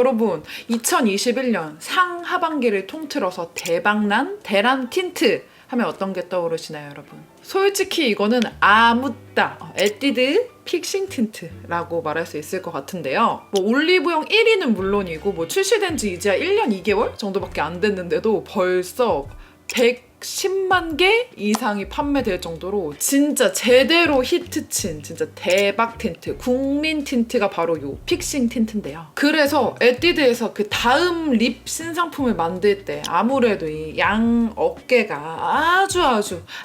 여러분 2021년 상하반기를 통틀어서 대박난 대란 틴트 하면 어떤 게 떠오르시나요, 여러분? 솔직히 이거는 아무따 에뛰드 픽싱 틴트라고 말할 수 있을 것 같은데요. 뭐 올리브영 1위는 물론이고 뭐 출시된 지 이제야 1년 2개월 정도밖에 안 됐는데도 벌써 110만 개 이상이 판매될 정도로 진짜 제대로 히트친 진짜 대박 틴트, 국민 틴트가 바로 요 픽싱 틴트인데요. 그래서 에뛰드에서 그 다음 립 신상품을 만들 때 아무래도 이 양 어깨가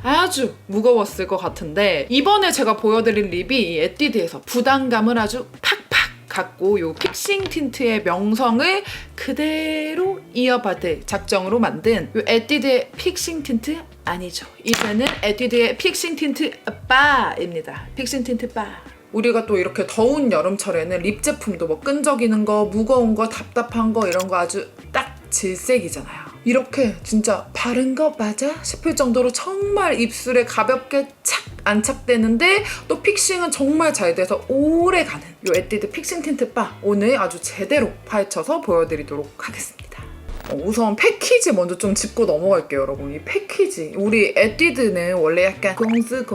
아주 무거웠을 것 같은데, 이번에 제가 보여드릴 립이 이 에뛰드에서 부담감을 아주 팍팍 갖고 요 픽싱 틴트의 명성을 그대로 이어받을 작정으로 만든 요 에뛰드의 픽싱 틴트 아니죠. 이제는 에뛰드의 픽싱 틴트 바입니다. 픽싱 틴트 바. 우리가 또 이렇게 더운 여름철에는 립 제품도 뭐 끈적이는 거, 무거운 거, 답답한 거 이런 거 아주 딱 질색이잖아요. 이렇게 진짜 바른 거 맞아? 싶을 정도로 정말 입술에 가볍게 착 안착되는데 또 픽싱은 정말 잘 돼서 오래 가는 요 에뛰드 픽싱 틴트 바 오늘 아주 제대로 파헤쳐서 보여드리도록 하겠습니다. 우선 패키지 먼저 좀 짚고 넘어갈게요, 여러분. 이 패키지, 우리 에뛰드는 원래 약간 공스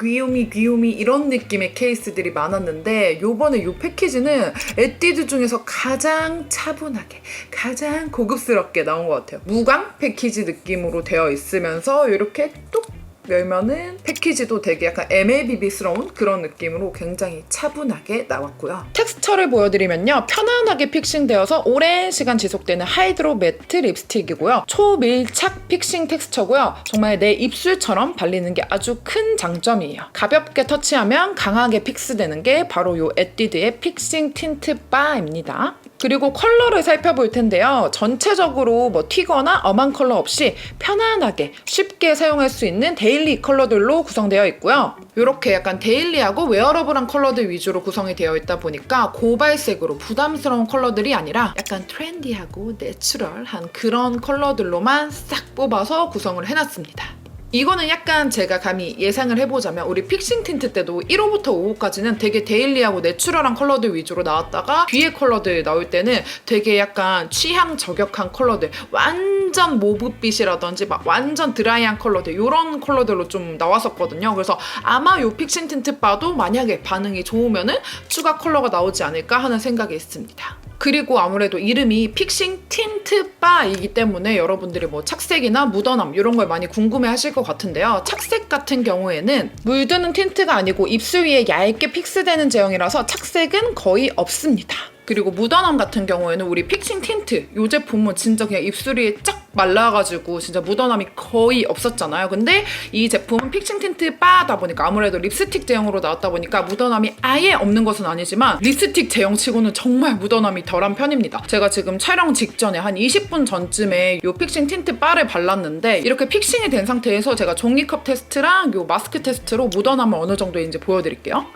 귀요미 이런 느낌의 케이스들이 많았는데 요번에 요 패키지는 에뛰드 중에서 가장 차분하게 가장 고급스럽게 나온 것 같아요. 무광 패키지 느낌으로 되어 있으면서 이렇게 뚝 열면은 패키지도 되게 약간 MLBB스러운 그런 느낌으로 굉장히 차분하게 나왔고요. 텍스처를 보여드리면요, 편안하게 픽싱되어서 오랜 시간 지속되는 하이드로 매트 립스틱이고요. 초밀착 픽싱 텍스처고요. 정말 내 입술처럼 발리는 게 아주 큰 장점이에요. 가볍게 터치하면 강하게 픽스되는 게 바로 요 에뛰드의 픽싱 틴트 바입니다. 그리고 컬러를 살펴볼 텐데요. 전체적으로 뭐 튀거나 엄한 컬러 없이 편안하게 쉽게 사용할 수 있는 데일리 컬러들로 구성되어 있고요. 이렇게 약간 데일리하고 웨어러블한 컬러들 위주로 구성이 되어 있다 보니까 고발색으로 부담스러운 컬러들이 아니라 약간 트렌디하고 내추럴한 그런 컬러들로만 싹 뽑아서 구성을 해놨습니다. 이거는 약간 제가 감히 예상을 해보자면 우리 픽싱 틴트 때도 1호부터 5호까지는 되게 데일리하고 내추럴한 컬러들 위주로 나왔다가 뒤에 컬러들 나올 때는 되게 약간 취향 저격한 컬러들, 완전 모브빛이라든지 막 완전 드라이한 컬러들, 이런 컬러들로 좀 나왔었거든요. 그래서 아마 요 픽싱 틴트 바도 만약에 반응이 좋으면은 추가 컬러가 나오지 않을까 하는 생각이 있습니다. 그리고 아무래도 이름이 픽싱 틴트 바이기 때문에 여러분들이 뭐 착색이나 묻어남 이런 걸 많이 궁금해 하실 것 같은데요. 착색 같은 경우에는 물드는 틴트가 아니고 입술 위에 얇게 픽스되는 제형이라서 착색은 거의 없습니다. 그리고 묻어남 같은 경우에는 우리 픽싱 틴트 이 제품은 진짜 그냥 입술이 쫙 말라가지고 진짜 묻어남이 거의 없었잖아요. 근데 이 제품은 픽싱 틴트 바다 보니까 아무래도 립스틱 제형으로 나왔다 보니까 묻어남이 아예 없는 것은 아니지만 립스틱 제형치고는 정말 묻어남이 덜한 편입니다. 제가 지금 촬영 직전에 한 20분 전쯤에 이 픽싱 틴트 바를 발랐는데 이렇게 픽싱이 된 상태에서 제가 종이컵 테스트랑 이 마스크 테스트로 묻어남을 어느 정도인지 보여드릴게요.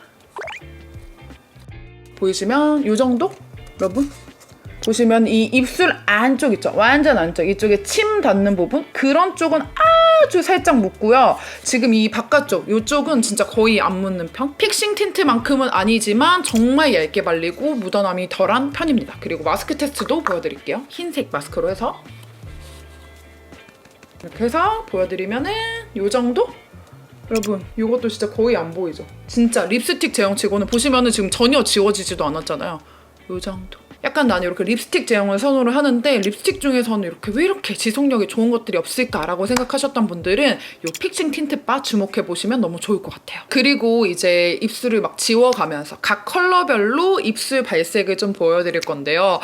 보이시면 이 정도? 여러분? 보시면 이 입술 안쪽 있죠? 완전 안쪽 이쪽에 침 닿는 부분? 그런 쪽은 아주 살짝 묻고요. 지금 이 바깥쪽 이쪽은 진짜 거의 안 묻는 편? 픽싱 틴트만큼은 아니지만 정말 얇게 발리고 묻어남이 덜한 편입니다. 그리고 마스크 테스트도 보여드릴게요. 흰색 마스크로 해서 이렇게 해서 보여드리면은 이 정도? 여러분 이것도 진짜 거의 안 보이죠? 진짜 립스틱 제형치고는 보시면은 지금 전혀 지워지지도 않았잖아요. 요 정도. 약간 나는 이렇게 립스틱 제형을 선호를 하는데 립스틱 중에서는 이렇게 왜 이렇게 지속력이 좋은 것들이 없을까라고 생각하셨던 분들은 이 픽싱 틴트 바 주목해보시면 너무 좋을 것 같아요. 그리고 이제 입술을 막 지워가면서 각 컬러별로 입술 발색을 좀 보여드릴 건데요.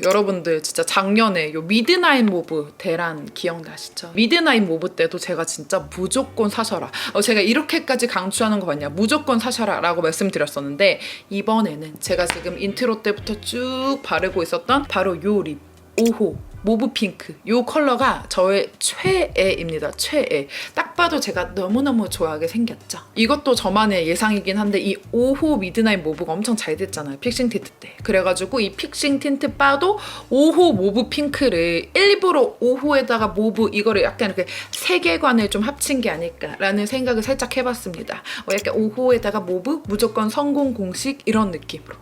여러분들 진짜 작년에 이 미드나잇 모브 대란 기억나시죠? 미드나잇 모브 때도 제가 진짜 무조건 사셔라. 제가 이렇게까지 강추하는 거 아니야. 무조건 사셔라 라고 말씀드렸었는데 이번에는 제가 지금 인트로 때부터 쭉 바르고 있었던 바로 요 립 5호 모브 핑크. 이 컬러가 저의 최애입니다. 최애. 딱 봐도 제가 너무너무 좋아하게 생겼죠. 이것도 저만의 예상이긴 한데 이 5호 미드나잇 모브가 엄청 잘 됐잖아요. 픽싱 틴트 때. 그래가지고 이 픽싱 틴트 바도 5호 모브 핑크를 일부러 5호에다가 모브 이거를 약간 이렇게 세계관을 좀 합친 게 아닐까라는 생각을 살짝 해봤습니다. 약간 5호에다가 모브 무조건 성공 공식 이런 느낌으로.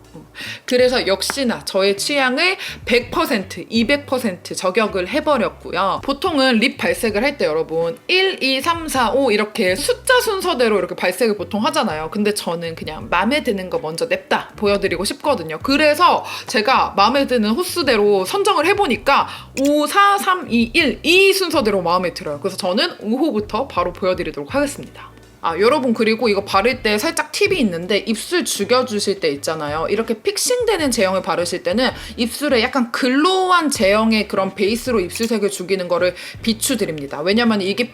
그래서 역시나 저의 취향을 100%, 200% 저격을 해버렸고요. 보통은 립 발색을 할 때 여러분 1, 2, 3, 4, 5 이렇게 숫자 순서대로 이렇게 발색을 보통 하잖아요. 근데 저는 그냥 마음에 드는 거 먼저 냅다 보여드리고 싶거든요. 그래서 제가 마음에 드는 호수대로 선정을 해보니까 5, 4, 3, 2, 1 이 순서대로 마음에 들어요. 그래서 저는 5호부터 바로 보여드리도록 하겠습니다. 여러분 그리고 이거 바를 때 살짝 팁이 있는데 입술 죽여주실 때 있잖아요. 이렇게 픽싱되는 제형을 바르실 때는 입술에 약간 글로우한 제형의 그런 베이스로 입술색을 죽이는 거를 비추드립니다. 왜냐면 이게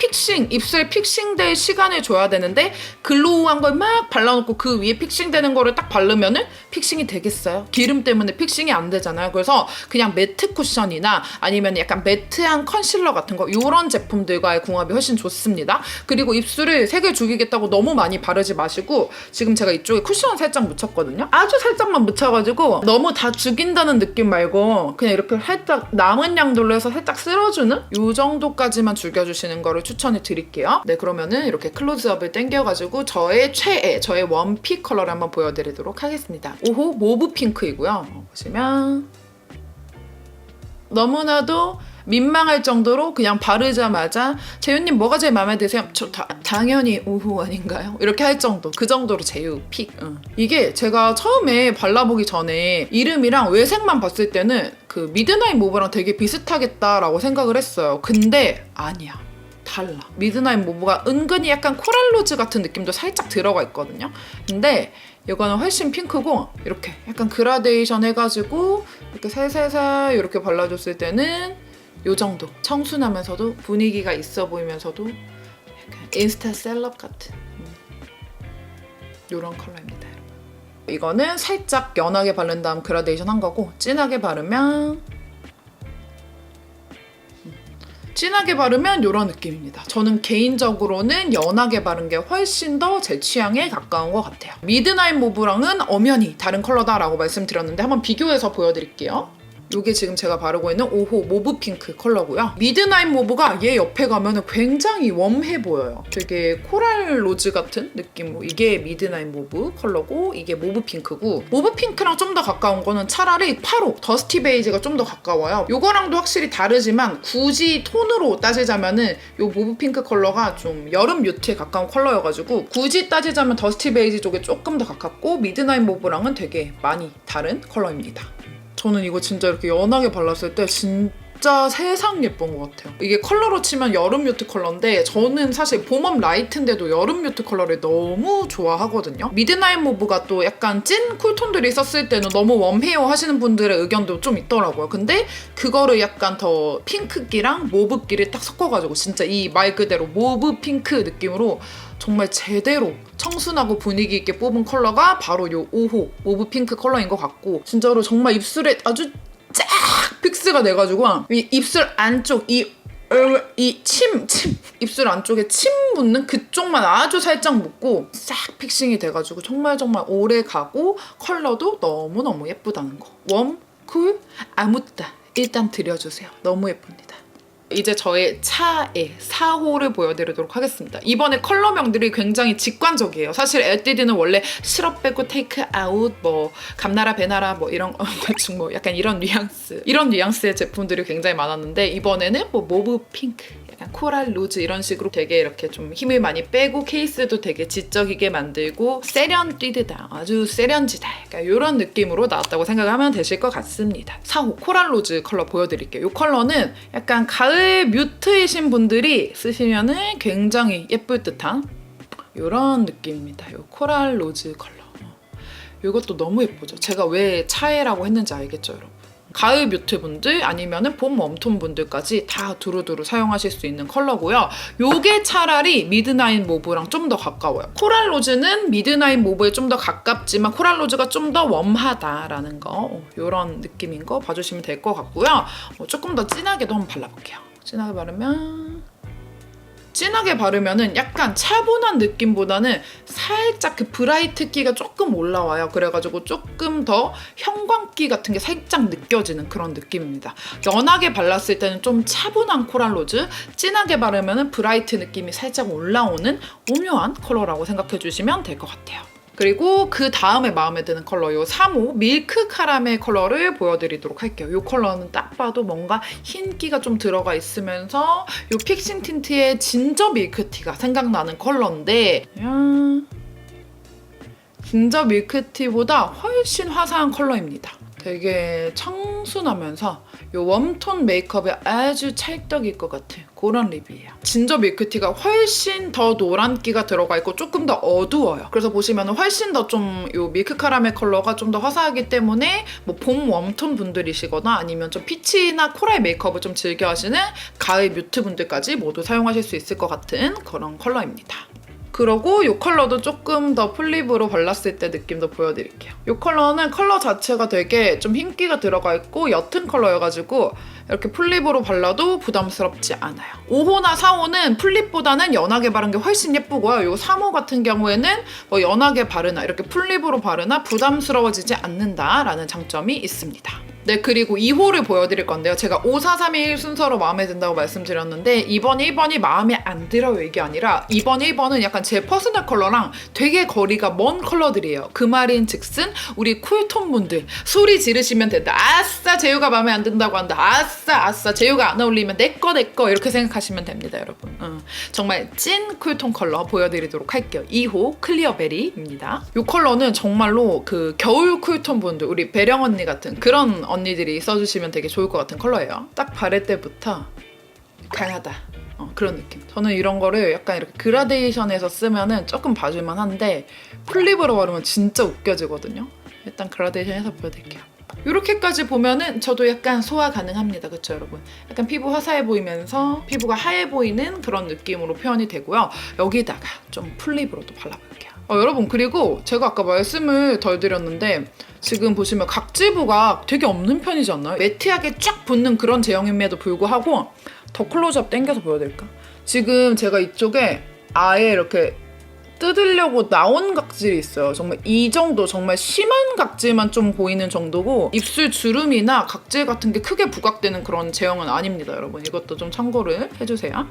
입술에 픽싱될 시간을 줘야 되는데 글로우한 걸 막 발라놓고 그 위에 픽싱되는 거를 딱 바르면은 픽싱이 되겠어요? 기름 때문에 픽싱이 안 되잖아요. 그래서 그냥 매트 쿠션이나 아니면 약간 매트한 컨실러 같은 거 이런 제품들과의 궁합이 훨씬 좋습니다. 그리고 입술을 색을 죽이겠다고 너무 많이 바르지 마시고 지금 제가 이쪽에 쿠션 살짝 묻혔거든요. 아주 살짝만 묻혀가지고 너무 다 죽인다는 느낌 말고 그냥 이렇게 살짝 남은 양들로 해서 살짝 쓸어주는 이 정도까지만 죽여주시는 거를 추천해 드릴게요. 네, 그러면은 이렇게 클로즈업을 당겨가지고 저의 최애, 저의 원픽 컬러를 한번 보여드리도록 하겠습니다. 5호 모브 핑크이고요. 보시면 너무나도 민망할 정도로 그냥 바르자마자 재윤님 뭐가 제일 마음에 드세요? 저 당연히 5호 아닌가요? 이렇게 할 정도. 그 정도로 제유 픽. 이게 제가 처음에 발라보기 전에 이름이랑 외색만 봤을 때는 그 미드나잇 모브랑 되게 비슷하겠다라고 생각을 했어요. 근데 아니야. 달라. 미드나잇 모브가 은근히 약간 코랄로즈 같은 느낌도 살짝 들어가 있거든요. 근데 이거는 훨씬 핑크고 이렇게 약간 그라데이션 해가지고 이렇게 살살살 이렇게 발라줬을 때는 요 정도. 청순하면서도 분위기가 있어 보이면서도 약간 인스타 셀럽 같은 요런 컬러입니다. 여러분. 이거는 살짝 연하게 바른 다음 그라데이션 한 거고 진하게 바르면 이런 느낌입니다. 저는 개인적으로는 연하게 바른 게 훨씬 더 제 취향에 가까운 것 같아요. 미드나잇 모브랑은 엄연히 다른 컬러다라고 말씀드렸는데 한번 비교해서 보여드릴게요. 이게 지금 제가 바르고 있는 5호 모브 핑크 컬러고요. 미드나잇 모브가 얘 옆에 가면 굉장히 웜해 보여요. 되게 코랄 로즈 같은 느낌으로. 이게 미드나잇 모브 컬러고 이게 모브 핑크고 모브 핑크랑 좀 더 가까운 거는 차라리 8호 더스티 베이지가 좀 더 가까워요. 이거랑도 확실히 다르지만 굳이 톤으로 따지자면은 이 모브 핑크 컬러가 좀 여름 뮤트에 가까운 컬러여가지고 굳이 따지자면 더스티 베이지 쪽에 조금 더 가깝고 미드나잇 모브랑은 되게 많이 다른 컬러입니다. 저는 이거 진짜 이렇게 연하게 발랐을 때 진짜 세상 예쁜 것 같아요. 이게 컬러로 치면 여름 뮤트 컬러인데 저는 사실 봄웜 라이트인데도 여름 뮤트 컬러를 너무 좋아하거든요. 미드나잇 모브가 또 약간 찐 쿨톤들이 썼을 때는 너무 웜해요 하시는 분들의 의견도 좀 있더라고요. 근데 그거를 약간 더 핑크기랑 모브기를 딱 섞어가지고 진짜 이 말 그대로 모브 핑크 느낌으로 정말 제대로 청순하고 분위기 있게 뽑은 컬러가 바로 이 5호 모브 핑크 컬러인 것 같고 진짜로 정말 입술에 아주 쫙 픽스가 돼가지고 이 입술 안쪽 입술 안쪽에 침 묻는 그쪽만 아주 살짝 묻고 싹 픽싱이 돼가지고 정말 오래 가고 컬러도 너무너무 예쁘다는 거. 웜, 쿨, 아무따 일단 드려주세요. 너무 예쁩니다. 이제 저의 차의 4호를 보여드리도록 하겠습니다. 이번에 컬러명들이 굉장히 직관적이에요. 사실 에뛰드는 원래 시럽 빼고 테이크 아웃, 뭐 감나라 배나라 뭐 이런 대충 뭐 약간 이런 뉘앙스의 제품들이 굉장히 많았는데 이번에는 뭐 모브 핑크, 약간 코랄 로즈 이런 식으로 되게 이렇게 좀 힘을 많이 빼고 케이스도 되게 지적이게 만들고 세련뛰드다, 아주 세련지다 약간 이런 느낌으로 나왔다고 생각하면 되실 것 같습니다. 4호 코랄 로즈 컬러 보여드릴게요. 이 컬러는 약간 가을 뮤트이신 분들이 쓰시면은 굉장히 예쁠 듯한 이런 느낌입니다. 이 코랄 로즈 컬러. 이것도 너무 예쁘죠? 제가 왜 차애라고 했는지 알겠죠, 여러분? 가을 뮤트 분들 아니면은 봄 웜톤 분들까지 다 두루두루 사용하실 수 있는 컬러고요. 요게 차라리 미드나잇 모브랑 좀 더 가까워요. 코랄 로즈는 미드나잇 모브에 좀 더 가깝지만 코랄 로즈가 좀 더 웜하다라는 거, 요런 느낌인 거 봐주시면 될 것 같고요. 조금 더 진하게도 한번 발라볼게요. 진하게 바르면은 약간 차분한 느낌보다는 살짝 그 브라이트기가 조금 올라와요. 그래가지고 조금 더 형광기 같은 게 살짝 느껴지는 그런 느낌입니다. 연하게 발랐을 때는 좀 차분한 코랄로즈, 진하게 바르면은 브라이트 느낌이 살짝 올라오는 오묘한 컬러라고 생각해 주시면 될 것 같아요. 그리고 그 다음에 마음에 드는 컬러 요 3호 밀크 카라멜 컬러를 보여드리도록 할게요. 이 컬러는 딱 봐도 뭔가 흰기가 좀 들어가 있으면서 이 픽싱 틴트의 진저 밀크티가 생각나는 컬러인데 진저 밀크티보다 훨씬 화사한 컬러입니다. 되게 청순하면서 이 웜톤 메이크업에 아주 찰떡일 것 같은 그런 립이에요. 진저 밀크티가 훨씬 더 노란기가 들어가 있고 조금 더 어두워요. 그래서 보시면 훨씬 더 좀 이 밀크 카라멜 컬러가 좀 더 화사하기 때문에 뭐 봄 웜톤 분들이시거나 아니면 좀 피치나 코랄 메이크업을 좀 즐겨 하시는 가을 뮤트 분들까지 모두 사용하실 수 있을 것 같은 그런 컬러입니다. 그러고 이 컬러도 조금 더 풀립으로 발랐을 때 느낌도 보여드릴게요. 이 컬러는 컬러 자체가 되게 좀 흰기가 들어가 있고 옅은 컬러여가지고 이렇게 풀립으로 발라도 부담스럽지 않아요. 5호나 4호는 풀립보다는 연하게 바른 게 훨씬 예쁘고요. 이 3호 같은 경우에는 뭐 연하게 바르나 이렇게 풀립으로 바르나 부담스러워지지 않는다라는 장점이 있습니다. 네, 그리고 2호를 보여드릴 건데요. 제가 5, 4, 3, 1 순서로 마음에 든다고 말씀드렸는데 2번, 1번이 마음에 안 들어요 이게 아니라 2번, 1번은 약간 제 퍼스널 컬러랑 되게 거리가 먼 컬러들이에요. 그 말인 즉슨 우리 쿨톤 분들 소리 지르시면 된다. 아싸 제유가 마음에 안 든다고 한다. 아싸 제유가 안 어울리면 내꺼 이렇게 생각하시면 됩니다 여러분. 정말 찐 쿨톤 컬러 보여드리도록 할게요. 2호 클리어베리입니다. 이 컬러는 정말로 그 겨울 쿨톤 분들 우리 배령 언니 같은 그런 언니들이 써주시면 되게 좋을 것 같은 컬러예요. 딱 바를 때부터 강하다. 그런 느낌. 저는 이런 거를 약간 이렇게 그라데이션에서 쓰면은 조금 봐줄만 한데 풀립으로 바르면 진짜 웃겨지거든요. 일단 그라데이션에서 보여드릴게요. 이렇게까지 보면은 저도 약간 소화 가능합니다. 그쵸 여러분? 약간 피부 화사해 보이면서 피부가 하얘 보이는 그런 느낌으로 표현이 되고요. 여기다가 좀 풀립으로 또 발라볼게요. 여러분 그리고 제가 아까 말씀을 덜 드렸는데 지금 보시면 각질부가 되게 없는 편이지 않나요? 매트하게 쫙 붙는 그런 제형임에도 불구하고 더 클로즈업 당겨서 보여드릴까? 지금 제가 이쪽에 아예 이렇게 뜯으려고 나온 각질이 있어요. 정말 이 정도 정말 심한 각질만 좀 보이는 정도고 입술 주름이나 각질 같은 게 크게 부각되는 그런 제형은 아닙니다. 여러분 이것도 좀 참고를 해주세요.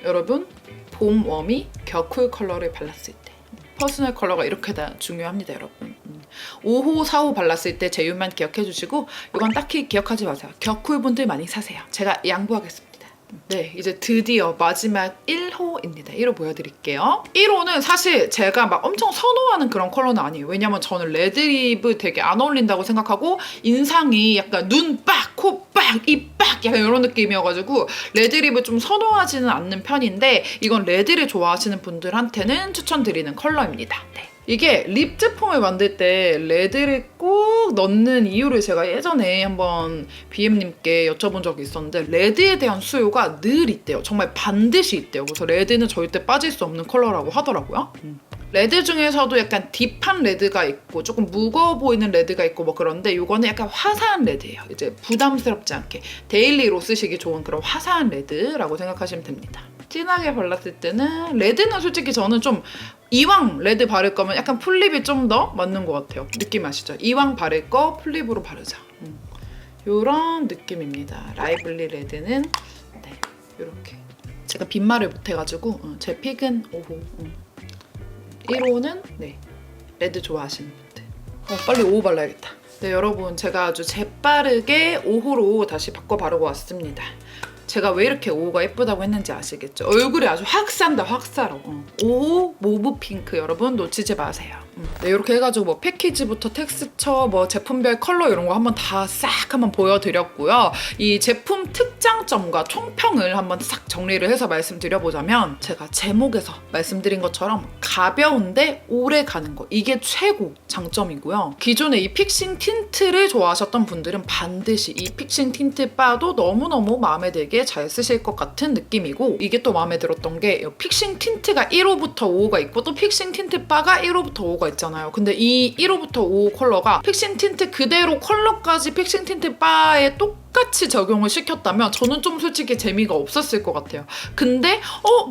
여러분 봄 웜이 겨쿨 컬러를 발랐을 때 퍼스널 컬러가 이렇게 다 중요합니다 여러분. 5호, 4호 발랐을 때 제휴만 기억해주시고 이건 딱히 기억하지 마세요. 겨쿨분들 많이 사세요. 제가 양보하겠습니다. 네, 이제 드디어 마지막 1호입니다. 1호 보여드릴게요. 1호는 사실 제가 막 엄청 선호하는 그런 컬러는 아니에요. 왜냐면 저는 레드립을 되게 안 어울린다고 생각하고 인상이 약간 눈 빡, 코 빡, 입 빡 약간 이런 느낌이어가지고 레드립을 좀 선호하지는 않는 편인데 이건 레드를 좋아하시는 분들한테는 추천드리는 컬러입니다. 네. 이게 립 제품을 만들 때 레드를 꼭 넣는 이유를 제가 예전에 한번 BM님께 여쭤본 적이 있었는데 레드에 대한 수요가 늘 있대요. 정말 반드시 있대요. 그래서 레드는 절대 빠질 수 없는 컬러라고 하더라고요. 레드 중에서도 약간 딥한 레드가 있고 조금 무거워 보이는 레드가 있고 뭐 그런데 이거는 약간 화사한 레드예요. 이제 부담스럽지 않게 데일리로 쓰시기 좋은 그런 화사한 레드라고 생각하시면 됩니다. 진하게 발랐을 때는 레드는 솔직히 저는 좀 이왕 레드 바를 거면 약간 풀립이 좀 더 맞는 것 같아요. 느낌 아시죠? 이왕 바를 거 풀립으로 바르자. 요런 느낌입니다. 라이블리 레드는 네, 요렇게 제가 빈말을 못해가지고 제 픽은 5호 1호는 네 레드 좋아하시는 분들 빨리 5호 발라야겠다. 네 여러분 제가 아주 재빠르게 5호로 다시 바꿔 바르고 왔습니다. 제가 왜 이렇게 5호가 예쁘다고 했는지 아시겠죠? 얼굴이 아주 확 산다 확 살아. 5호 모브 핑크 여러분 놓치지 마세요. 네, 이렇게 해가지고 뭐 패키지부터 텍스처, 뭐 제품별 컬러 이런 거 한번 다 싹 한번 보여드렸고요. 이 제품 특장점과 총평을 한번 싹 정리를 해서 말씀드려보자면 제가 제목에서 말씀드린 것처럼 가벼운데 오래 가는 거, 이게 최고 장점이고요. 기존에 이 픽싱 틴트를 좋아하셨던 분들은 반드시 이 픽싱 틴트 바도 너무너무 마음에 들게 잘 쓰실 것 같은 느낌이고, 이게 또 마음에 들었던 게 픽싱 틴트가 1호부터 5호가 있고 또 픽싱 틴트 바가 1호부터 5호가 있잖아요. 근데 이 1호부터 5호 컬러가 픽싱 틴트 그대로 컬러까지 픽싱 틴트 바에 똑같이 적용을 시켰다면 저는 좀 솔직히 재미가 없었을 것 같아요. 근데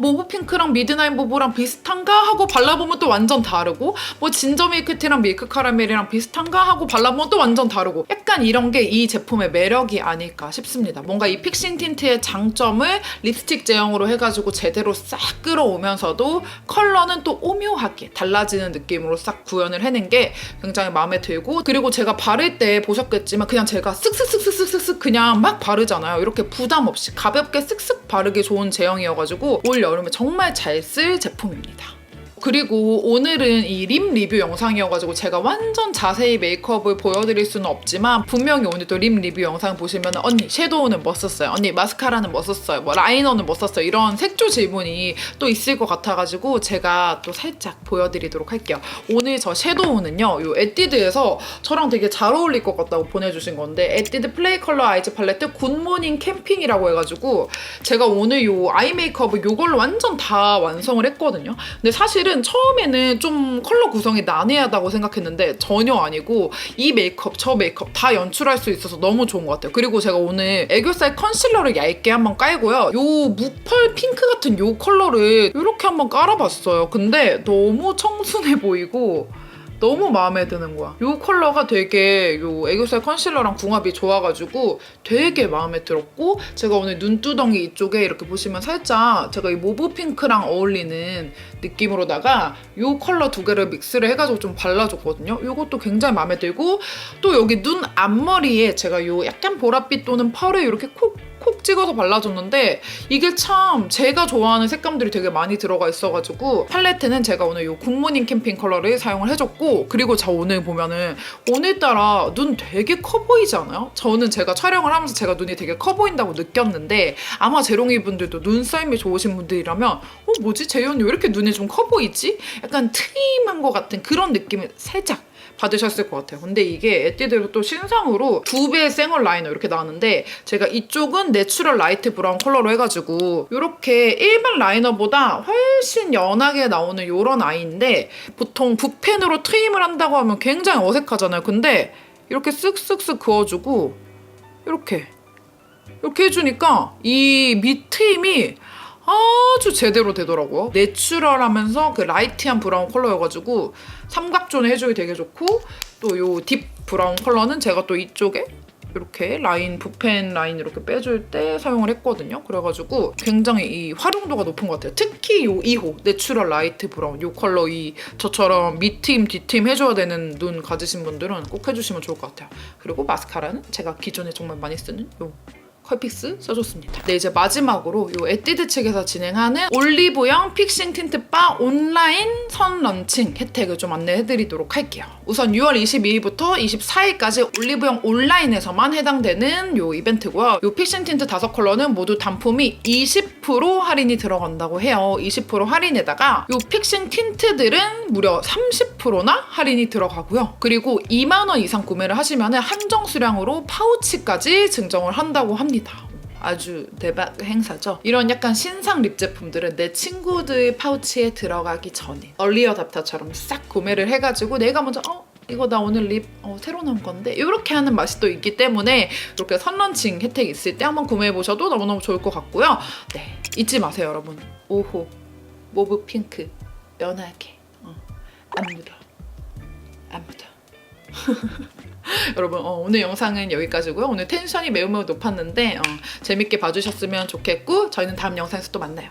모브 핑크랑 미드나잇 모브랑 비슷한가 하고 발라보면 또 완전 다르고, 뭐 진저 밀크티랑 밀크 카라멜이랑 비슷한가 하고 발라보면 또 완전 다르고, 약간 이런 게 이 제품의 매력이 아닐까 싶습니다. 뭔가 이 픽싱 틴트의 장점을 립스틱 제형으로 해가지고 제대로 싹 끌어오면서도 컬러는 또 오묘하게 달라지는 느낌으로 싹 구현을 해낸 게 굉장히 마음에 들고, 그리고 제가 바를 때 보셨겠지만 그냥 제가 쓱쓱쓱쓱쓱쓱 그냥 막 바르잖아요. 이렇게 부담 없이 가볍게 쓱쓱 바르기 좋은 제형이어가지고 올 여름에 정말 잘 쓸 제품입니다. 그리고 오늘은 이 립 리뷰 영상이어가지고 제가 완전 자세히 메이크업을 보여드릴 수는 없지만 분명히 오늘도 립 리뷰 영상 보시면 언니 섀도우는 뭐 썼어요? 언니 마스카라는 뭐 썼어요? 뭐 라이너는 뭐 썼어요? 이런 색조 질문이 또 있을 것 같아가지고 제가 또 살짝 보여드리도록 할게요. 오늘 저 섀도우는요, 요 에뛰드에서 저랑 되게 잘 어울릴 것 같다고 보내주신 건데, 에뛰드 플레이 컬러 아이즈 팔레트 굿모닝 캠핑이라고 해가지고 제가 오늘 요 아이 메이크업을 요걸로 완전 다 완성을 했거든요. 근데 사실은 처음에는 좀 컬러 구성이 난해하다고 생각했는데 전혀 아니고 이 메이크업 저 메이크업 다 연출할 수 있어서 너무 좋은 것 같아요. 그리고 제가 오늘 애교살 컨실러를 얇게 한번 깔고요, 요 무펄 핑크 같은 요 컬러를 이렇게 한번 깔아봤어요. 근데 너무 청순해 보이고 너무 마음에 드는 거야. 이 컬러가 되게 요 애교살 컨실러랑 궁합이 좋아가지고 되게 마음에 들었고, 제가 오늘 눈두덩이 이쪽에 이렇게 보시면 살짝 제가 이 모브 핑크랑 어울리는 느낌으로다가 이 컬러 두 개를 믹스를 해가지고 좀 발라줬거든요. 이것도 굉장히 마음에 들고, 또 여기 눈 앞머리에 제가 요 약간 보랏빛 또는 펄을 이렇게 콕 찍어서 발라줬는데 이게 참 제가 좋아하는 색감들이 되게 많이 들어가 있어가지고 팔레트는 제가 오늘 이 굿모닝 캠핑 컬러를 사용을 해줬고, 그리고 저 오늘 보면은 오늘따라 눈 되게 커 보이지 않아요? 저는 제가 촬영을 하면서 제가 눈이 되게 커 보인다고 느꼈는데 아마 제롱이 분들도 눈썰미 좋으신 분들이라면 뭐지? 재현이 왜 이렇게 눈이 좀 커 보이지? 약간 트림한 것 같은 그런 느낌을 살짝 받으셨을 것 같아요. 근데 이게 에뛰드로 또 신상으로 2배의 생얼 라이너 이렇게 나왔는데 제가 이쪽은 내추럴 라이트 브라운 컬러로 해가지고 이렇게 일반 라이너보다 훨씬 연하게 나오는 이런 아이인데, 보통 붓펜으로 트임을 한다고 하면 굉장히 어색하잖아요. 근데 이렇게 쓱쓱쓱 그어주고 이렇게 해주니까 이 밑 트임이 아주 제대로 되더라고요. 내추럴하면서 그 라이트한 브라운 컬러여가지고 삼각존에 해주기 되게 좋고, 또 요 딥 브라운 컬러는 제가 또 이쪽에 이렇게 라인, 붓펜 라인 이렇게 빼줄 때 사용을 했거든요. 그래가지고 굉장히 이 활용도가 높은 것 같아요. 특히 요 2호 내추럴 라이트 브라운 요 컬러, 이 저처럼 밑트임 뒤트임 해줘야 되는 눈 가지신 분들은 꼭 해주시면 좋을 것 같아요. 그리고 마스카라는 제가 기존에 정말 많이 쓰는 요 컬픽스 써줬습니다. 네, 이제 마지막으로 이 에뛰드 측에서 진행하는 올리브영 픽싱 틴트 바 온라인 선 런칭 혜택을 좀 안내해드리도록 할게요. 우선 6월 22일부터 24일까지 올리브영 온라인에서만 해당되는 이 이벤트고요. 이 픽싱 틴트 5컬러는 모두 단품이 20% 할인이 들어간다고 해요. 20% 할인에다가 이 픽싱 틴트들은 무려 30%나 할인이 들어가고요. 그리고 2만 원 이상 구매를 하시면 한정 수량으로 파우치까지 증정을 한다고 합니다. 아주 대박 행사죠. 이런 약간 신상 립 제품들은 내 친구들 파우치에 들어가기 전에 얼리 어답터처럼 싹 구매를 해가지고 내가 먼저 이거 나 오늘 립 새로 나온 건데 이렇게 하는 맛이 또 있기 때문에 이렇게 선런칭 혜택 있을 때 한번 구매해보셔도 너무너무 좋을 것 같고요. 네, 잊지 마세요 여러분. 5호 모브 핑크 연하게 안 묻어 안 묻어. 여러분 오늘 영상은 여기까지고요. 오늘 텐션이 매우 높았는데 재밌게 봐주셨으면 좋겠고 저희는 다음 영상에서 또 만나요.